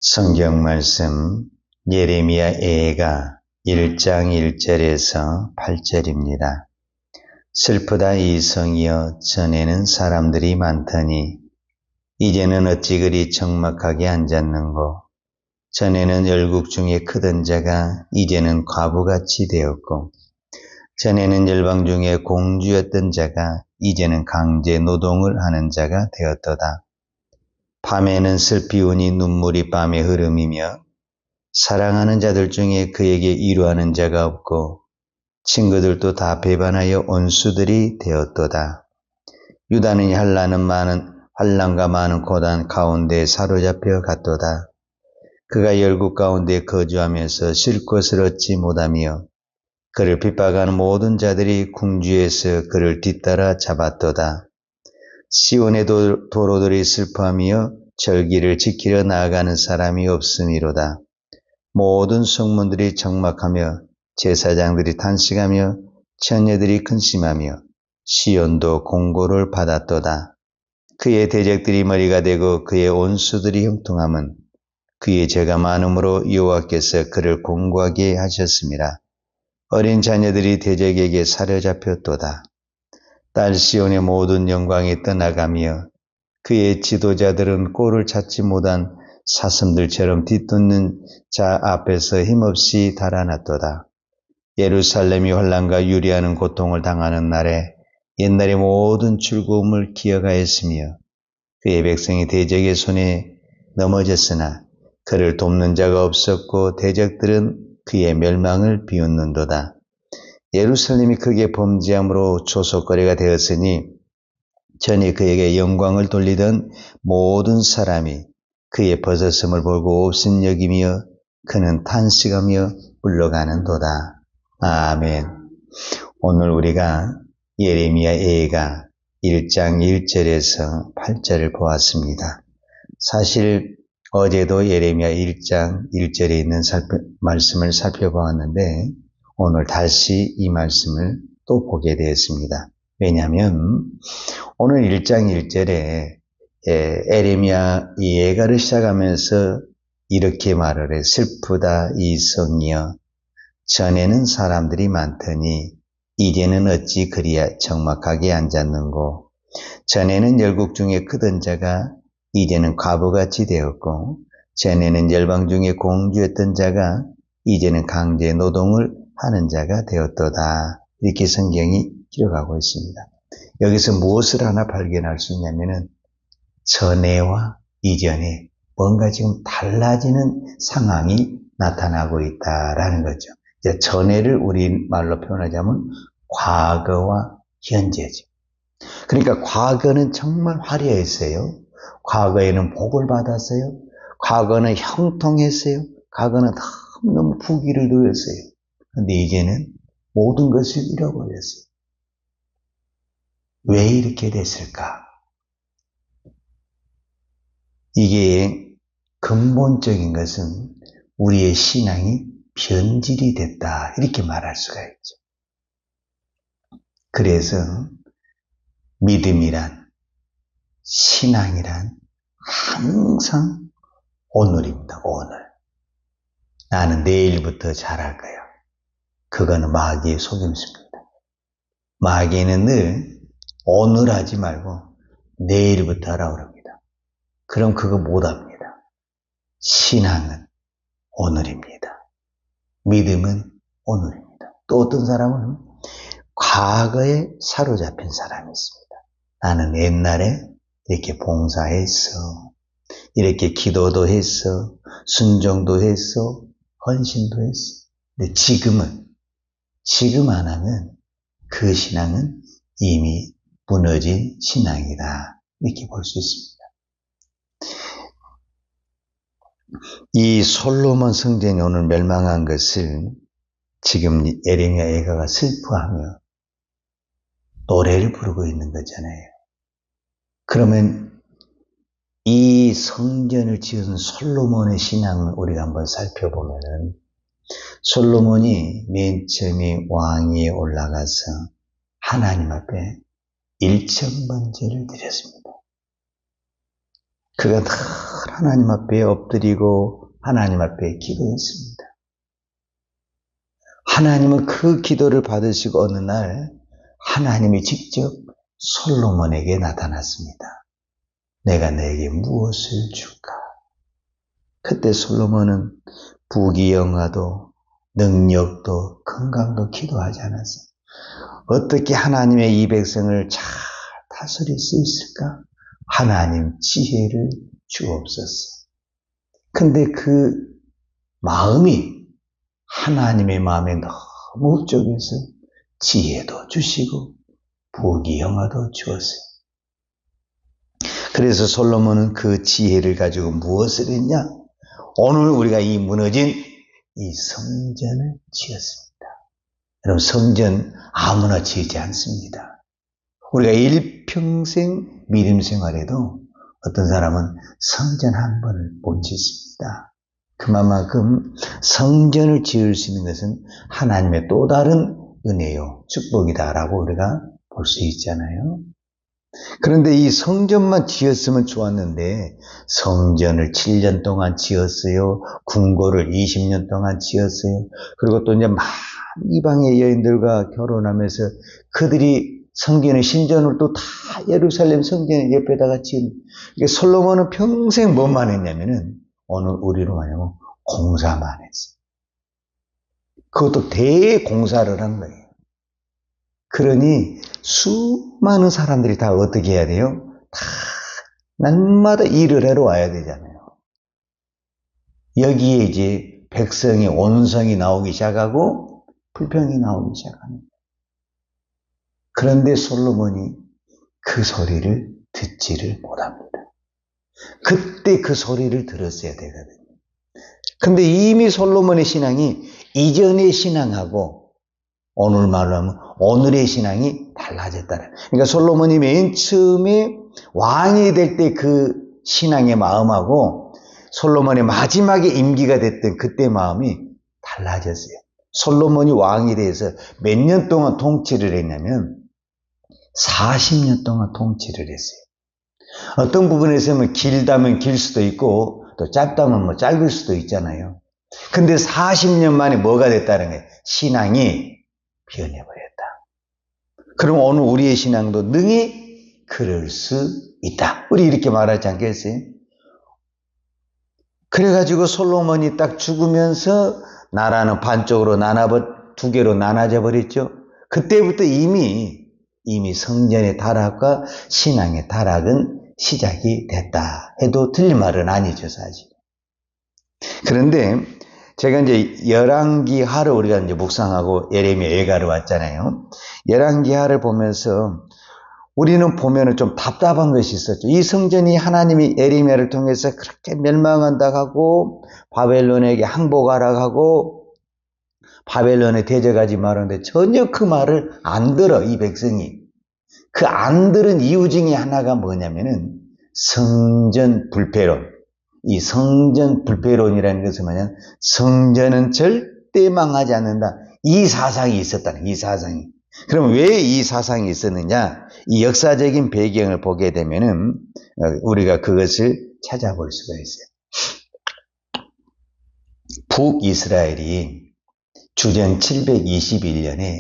성경 말씀 예레미야 애가 1장 1절에서 8절입니다. 슬프다 이 성이여 전에는 사람들이 많더니 이제는 어찌 그리 적막하게 앉았는고. 전에는 열국 중에 크던 자가 이제는 과부같이 되었고, 전에는 열방 중에 공주였던 자가 이제는 강제 노동을 하는 자가 되었도다. 밤에는 슬피 우니 눈물이 밤에 흐름이며 사랑하는 자들 중에 그에게 위로하는 자가 없고 친구들도 다 배반하여 온수들이 되었도다. 유다는 환난과 많은 고난 가운데 사로잡혀 갔도다. 그가 열국 가운데 거주하면서 쉴 곳을 얻지 못하며 그를 핍박하는 모든 자들이 궁지에서 그를 뒤따라 잡았도다. 시온의 도로들이 슬퍼하며 절기를 지키려 나아가는 사람이 없음이로다. 모든 성문들이 적막하며 제사장들이 탄식하며 처녀들이 근심하며 시온도 공고를 받았도다. 그의 대적들이 머리가 되고 그의 온수들이 형통함은 그의 죄가 많음으로 여호와께서 그를 공고하게 하셨습니다. 어린 자녀들이 대적에게 사로잡혔도다. 딸 시온의 모든 영광이 떠나가며 그의 지도자들은 꼴을 찾지 못한 사슴들처럼 뒤쫓는 자 앞에서 힘없이 달아났도다. 예루살렘이 환난과 유리하는 고통을 당하는 날에 옛날의 모든 즐거움을 기억하였으며 그의 백성이 대적의 손에 넘어졌으나 그를 돕는 자가 없었고 대적들은 그의 멸망을 비웃는도다. 예루살렘이 크게 범죄함으로 조속거리가 되었으니 전에 그에게 영광을 돌리던 모든 사람이 그의 벗었음을 보고 옵신 여기며 그는 탄식하며 물러가는도다. 아멘. 오늘 우리가 예레미야 애가 1장 1절에서 8절을 보았습니다. 사실 어제도 예레미야 1장 1절에 있는 말씀을 살펴보았는데 오늘 다시 이 말씀을 또 보게 되었습니다. 왜냐하면 오늘 1장 1절에 예레미야 이 애가를 시작하면서 이렇게 말을 해. 슬프다 이 성이여 전에는 사람들이 많더니 이제는 어찌 그리야 적막하게 앉았는고. 전에는 열국 중에 크던 자가 이제는 과부같이 되었고 전에는 열방 중에 공주였던 자가 이제는 강제 노동을 하는 자가 되었도다. 이렇게 성경이 기록하고 있습니다. 여기서 무엇을 하나 발견할 수 있냐면은 전에와 이전에 뭔가 지금 달라지는 상황이 나타나고 있다라는 거죠. 이제 전에를 우리말로 표현하자면 과거와 현재죠. 그러니까 과거는 정말 화려했어요. 과거에는 복을 받았어요. 과거는 형통했어요. 과거는 너무 부귀를 누렸어요. 그런데 이제는 모든 것을 잃어버렸어요. 왜 이렇게 됐을까? 이게 근본적인 것은 우리의 신앙이 변질이 됐다. 이렇게 말할 수가 있죠. 그래서 믿음이란, 신앙이란 항상 오늘입니다. 오늘. 나는 내일부터 잘할 거야. 그거는 마귀의 속임수입니다. 마귀는 늘 오늘 하지 말고 내일부터 하라고 합니다. 그럼 그거 못합니다. 신앙은 오늘입니다. 믿음은 오늘입니다. 또 어떤 사람은 과거에 사로잡힌 사람이 있습니다. 나는 옛날에 이렇게 봉사했어. 이렇게 기도도 했어. 순종도 했어. 헌신도 했어. 근데 지금 안 하면 그 신앙은 이미 무너진 신앙이다. 이렇게 볼 수 있습니다. 이 솔로몬 성전이 오늘 멸망한 것을 지금 예레미야 애가가 슬퍼하며 노래를 부르고 있는 거잖아요. 그러면 이 성전을 지은 솔로몬의 신앙을 우리가 한번 살펴보면은 솔로몬이 맨 처음에 왕위에 올라가서 하나님 앞에 1,000번제를 드렸습니다. 그가 늘 하나님 앞에 엎드리고 하나님 앞에 기도했습니다. 하나님은 그 기도를 받으시고 어느 날 하나님이 직접 솔로몬에게 나타났습니다. 내가 너에게 무엇을 줄까? 그때 솔로몬은 부귀영화도 능력도 건강도 기도하지 않았어요. 어떻게 하나님의 이 백성을 잘 다스릴 수 있을까? 하나님 지혜를 주옵소서. 근데 그 마음이 하나님의 마음에 너무 흡족해서 지혜도 주시고 부귀영화도 주었어요. 그래서 솔로몬은 그 지혜를 가지고 무엇을 했냐? 오늘 우리가 이 무너진 이 성전을 지었습니다. 여러분, 성전 아무나 지지 않습니다. 우리가 일평생 믿음 생활에도 어떤 사람은 성전 한 번을 못 짓습니다. 그만큼 성전을 지을 수 있는 것은 하나님의 또 다른 은혜요, 축복이다라고 우리가 볼 수 있잖아요. 그런데 이 성전만 지었으면 좋았는데 성전을 7년 동안 지었어요. 궁궐을 20년 동안 지었어요. 그리고 또 이제 이방의 여인들과 결혼하면서 그들이 성전의 신전을 또 다 예루살렘 성전 옆에다가 지은. 솔로몬은 평생 뭐만 했냐면은 오늘 우리로 말하면 공사만 했어요. 그것도 대공사를 한 거예요. 그러니 수많은 사람들이 다 어떻게 해야 돼요? 다 날마다 일을 하러 와야 되잖아요. 여기에 이제 백성의 온성이 나오기 시작하고 불평이 나오기 시작합니다. 그런데 솔로몬이 그 소리를 듣지를 못합니다. 그때 그 소리를 들었어야 되거든요. 근데 이미 솔로몬의 신앙이 이전의 신앙하고 오늘 말로 하면 오늘의 신앙이 달라졌다는. 그러니까 솔로몬이 맨 처음에 왕이 될 때 그 신앙의 마음하고 솔로몬의 마지막에 임기가 됐던 그때 마음이 달라졌어요. 솔로몬이 왕이 돼서 몇 년 동안 통치를 했냐면 40년 동안 통치를 했어요. 어떤 부분에서는 길다면 길 수도 있고 또 짧다면 뭐 짧을 수도 있잖아요. 근데 40년 만에 뭐가 됐다는 거예요? 신앙이 변해버렸다. 그럼 오늘 우리의 신앙도 능히 그럴 수 있다. 우리 이렇게 말하지 않겠어요? 그래가지고 솔로몬이 딱 죽으면서 나라는 반쪽으로 두 개로 나눠져 버렸죠. 그때부터 이미 성전의 타락과 신앙의 타락은 시작이 됐다 해도 틀린 말은 아니죠, 사실. 그런데 제가 이제 열왕기하를 우리가 이제 묵상하고 예레미야 예가를 왔잖아요. 열왕기하를 보면서 우리는 보면은 좀 답답한 것이 있었죠. 이 성전이 하나님이 예레미야를 통해서 그렇게 멸망한다고 하고 바벨론에게 항복하라고 하고 바벨론에 대적하지 말았는데 전혀 그 말을 안 들어, 이 백성이. 그 안 들은 이유 중에 하나가 뭐냐면은 성전 불패론. 이 성전 불패론이라는 것은 뭐냐면 성전은 절대 망하지 않는다. 이 사상이 있었다는, 이 사상이. 그럼 왜 이 사상이 있었느냐? 이 역사적인 배경을 보게 되면은 우리가 그것을 찾아볼 수가 있어요. 북이스라엘이 주전 721년에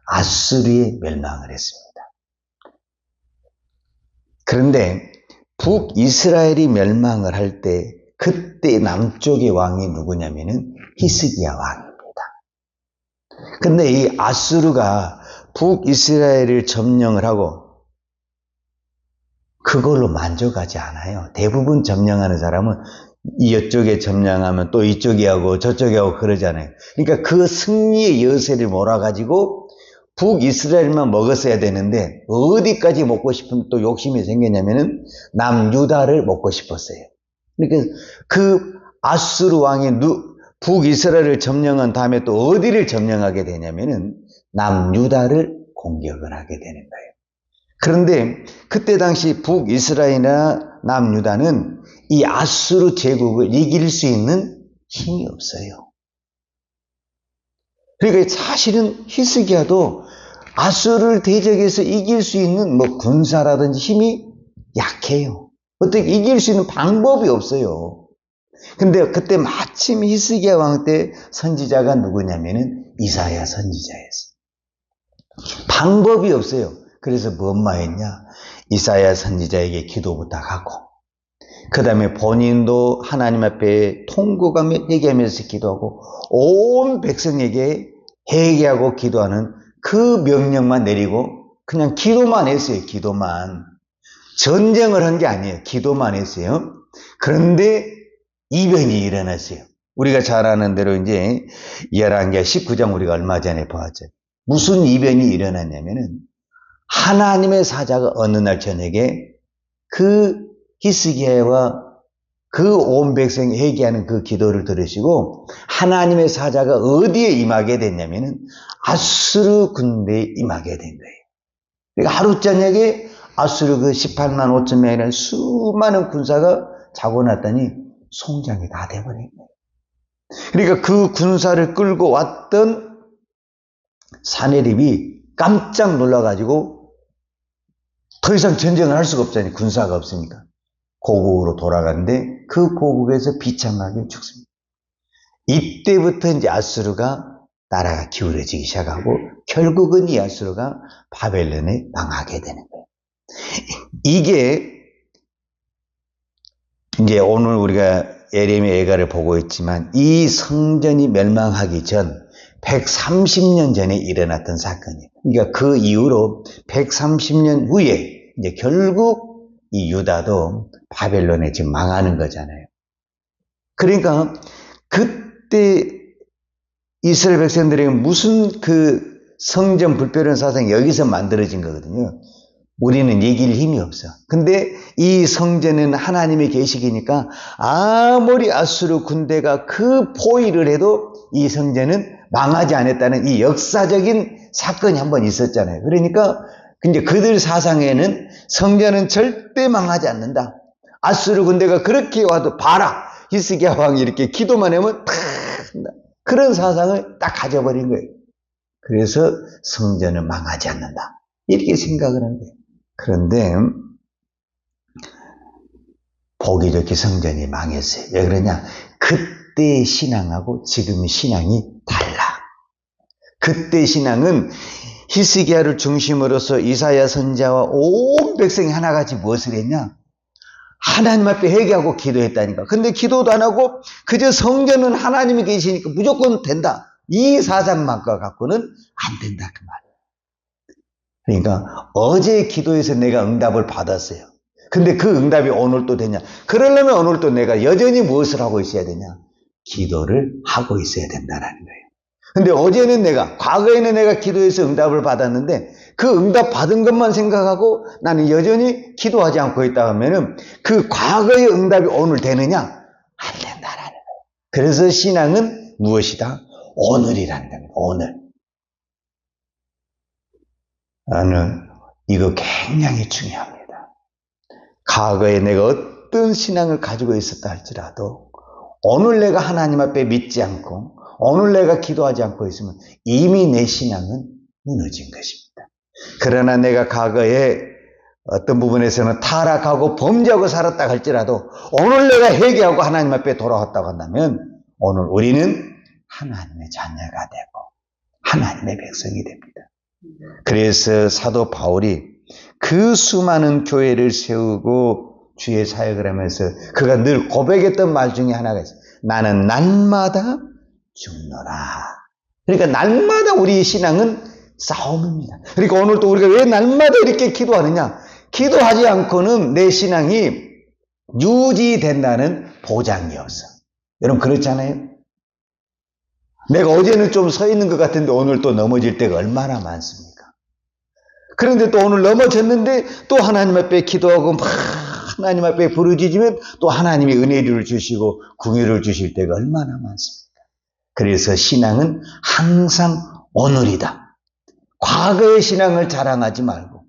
아수르에 멸망을 했습니다. 그런데 북이스라엘이 멸망을 할 때 그때 남쪽의 왕이 누구냐면은 히스기야 왕입니다. 근데 이 아수르가 북이스라엘을 점령을 하고 그걸로 만족하지 않아요. 대부분 점령하는 사람은 이쪽에 점령하면 또 이쪽에 하고 저쪽에 하고 그러잖아요. 그러니까 그 승리의 여세를 몰아가지고 북이스라엘만 먹었어야 되는데 어디까지 먹고 싶은 또 욕심이 생겼냐면은 남유다를 먹고 싶었어요. 그러니까 그 아수르 왕이 북이스라엘을 점령한 다음에 또 어디를 점령하게 되냐면은 남유다를 공격을 하게 되는 거예요. 그런데 그때 당시 북이스라엘이나 남유다는 이 아수르 제국을 이길 수 있는 힘이 없어요. 그러니까 사실은 히스기야도 아수르를 대적해서 이길 수 있는 군사라든지 힘이 약해요. 어떻게 이길 수 있는 방법이 없어요. 근데 그때 마침 히스기야 왕 때 선지자가 누구냐면은 이사야 선지자였어요. 방법이 없어요. 그래서 뭔 말했냐? 이사야 선지자에게 기도 부탁하고, 그 다음에 본인도 하나님 앞에 통곡하며 회개하면서 기도하고, 온 백성에게 회개하고 기도하는 그 명령만 내리고 그냥 기도만 했어요. 기도만. 전쟁을 한 게 아니에요. 기도만 했어요. 그런데 이변이 일어났어요. 우리가 잘 아는 대로 이제 열왕기하 19장 우리가 얼마 전에 보았죠. 무슨 이변이 일어났냐면은 하나님의 사자가 어느 날 저녁에 그 히스기야와 그 온 백성이 회개하는 그 기도를 들으시고 하나님의 사자가 어디에 임하게 됐냐면은 아수르 군대에 임하게 된 거예요. 그러니까 하루 저녁에 아수르 그 18만 5천 명이라는 수많은 군사가 자고 났더니 송장이 다 돼버린 거예요. 그러니까 그 군사를 끌고 왔던 사내립이 깜짝 놀라가지고 더 이상 전쟁을 할 수가 없잖아요. 군사가 없으니까. 고국으로 돌아가는데 그 고국에서 비참하게 죽습니다. 이때부터 이제 아수르가 나라가 기울어지기 시작하고 결국은 이 아수르가 바벨론에 망하게 되는 거예요. 이게 이제 오늘 우리가 예레미야 예가를 보고 있지만 이 성전이 멸망하기 전 130년 전에 일어났던 사건이에요. 그러니까 그 이후로 130년 후에 이제 결국 이 유다도 바벨론에 지금 망하는 거잖아요. 그러니까 그때 이스라엘 백성들에게 무슨 그 성전 불변론 사상이 여기서 만들어진 거거든요. 우리는 얘기할 힘이 없어. 근데 이 성전은 하나님의 계시기니까 아무리 아수르 군대가 그 포위를 해도 이 성전은 망하지 않았다는 이 역사적인 사건이 한번 있었잖아요. 그러니까 근데 그들 사상에는 성전은 절대 망하지 않는다. 아수르 군대가 그렇게 와도 봐라. 히스기야 왕이 이렇게 기도만 하면 탁 그런 사상을 딱 가져버린 거예요. 그래서 성전은 망하지 않는다. 이렇게 생각을 한 거예요. 그런데 보기 좋게 성전이 망했어요. 왜 그러냐? 그때의 신앙하고 지금의 신앙이 달라. 그때 신앙은 히스기야를 중심으로서 이사야 선지자와 온 백성이 하나같이 무엇을 했냐? 하나님 앞에 회개하고 기도했다니까. 근데 기도도 안 하고 그저 성전은 하나님이 계시니까 무조건 된다. 이 사상만 갖고는 안 된다 그 말이에요. 그러니까 어제 기도해서 내가 응답을 받았어요. 근데 그 응답이 오늘 또 되냐? 그러려면 오늘 또 내가 여전히 무엇을 하고 있어야 되냐? 기도를 하고 있어야 된다는 거예요. 근데 어제는 과거에는 내가 기도해서 응답을 받았는데 그 응답 받은 것만 생각하고 나는 여전히 기도하지 않고 있다 하면은 그 과거의 응답이 오늘 되느냐? 안 된다라는 거예요. 그래서 신앙은 무엇이다? 오늘이라는 겁니다. 오늘. 나는 이거 굉장히 중요합니다. 과거에 내가 어떤 신앙을 가지고 있었다 할지라도 오늘 내가 하나님 앞에 믿지 않고 오늘 내가 기도하지 않고 있으면 이미 내 신앙은 무너진 것입니다. 그러나 내가 과거에 어떤 부분에서는 타락하고 범죄하고 살았다 할지라도 오늘 내가 회개하고 하나님 앞에 돌아왔다고 한다면 오늘 우리는 하나님의 자녀가 되고 하나님의 백성이 됩니다. 그래서 사도 바울이 그 수많은 교회를 세우고 주의 사역을 하면서 그가 늘 고백했던 말 중에 하나가 있어요. 나는 날마다 죽노라. 그러니까 날마다 우리의 신앙은 싸움입니다. 그러니까 오늘 또 우리가 왜 날마다 이렇게 기도하느냐? 기도하지 않고는 내 신앙이 유지된다는 보장이 없어. 여러분 그렇잖아요? 내가 어제는 좀 서 있는 것 같은데 오늘 또 넘어질 때가 얼마나 많습니까? 그런데 또 오늘 넘어졌는데 또 하나님 앞에 기도하고 막 하나님 앞에 부르짖으면 또 하나님이 은혜를 주시고 궁유를 주실 때가 얼마나 많습니까? 그래서 신앙은 항상 오늘이다. 과거의 신앙을 자랑하지 말고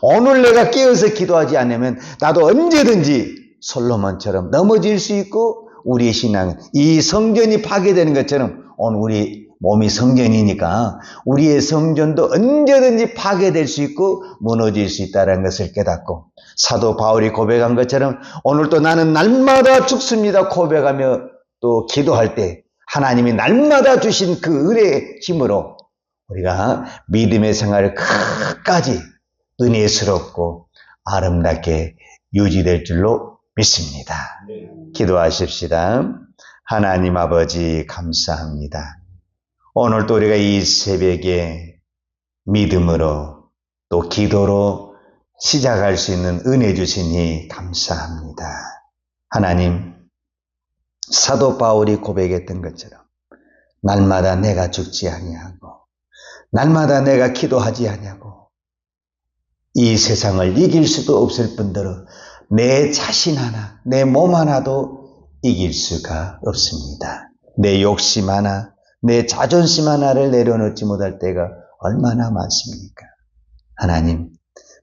오늘 내가 깨어서 기도하지 않으면 나도 언제든지 솔로몬처럼 넘어질 수 있고 우리의 신앙은 이 성전이 파괴되는 것처럼 오늘 우리 몸이 성전이니까 우리의 성전도 언제든지 파괴될 수 있고 무너질 수 있다는 것을 깨닫고 사도 바울이 고백한 것처럼 오늘도 나는 날마다 죽습니다 고백하며 또 기도할 때 하나님이 날마다 주신 그 은혜의 힘으로 우리가 믿음의 생활을 끝까지 은혜스럽고 아름답게 유지될 줄로 믿습니다. 기도하십시다. 하나님 아버지 감사합니다. 오늘도 우리가 이 새벽에 믿음으로 또 기도로 시작할 수 있는 은혜 주시니 감사합니다. 하나님, 사도 바울이 고백했던 것처럼 날마다 내가 죽지 아니하고 날마다 내가 기도하지 아니하고 이 세상을 이길 수도 없을 뿐더러 내 자신 하나, 내 몸 하나도 이길 수가 없습니다. 내 욕심 하나, 내 자존심 하나를 내려놓지 못할 때가 얼마나 많습니까? 하나님,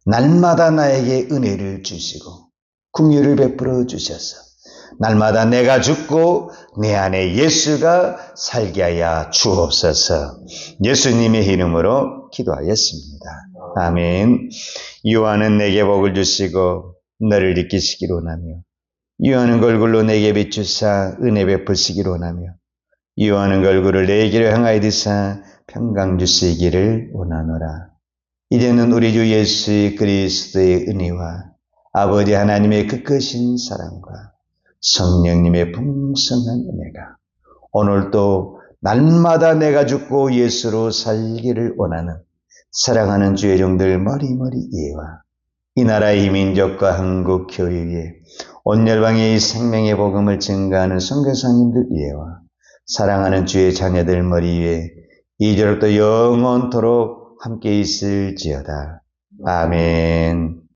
날마다 나에게 은혜를 주시고 긍휼을 베풀어 주셔서 날마다 내가 죽고 내 안에 예수가 살게 하여 주옵소서. 예수님의 이름으로 기도하였습니다. 아멘. 유하는 내게 복을 주시고 너를 이기시기를 원하며 유하는 걸굴로 내게 비추사 은혜 베푸시기를 원하며 유하는 걸굴을 내게로 향하여 드사 평강 주시기를 원하노라. 이제는 우리 주 예수 그리스도의 은혜와 아버지 하나님의 그 크신 사랑과 성령님의 풍성한 은혜가 오늘도 날마다 내가 죽고 예수로 살기를 원하는 사랑하는 주의 종들 머리머리 이해와 이 나라의 민족과 한국 교회에 온 열방의 이 생명의 복음을 증가하는 선교사님들 이해와 사랑하는 주의 자녀들 머리 위에 이제부터 영원토록 함께 있을지어다. 아멘.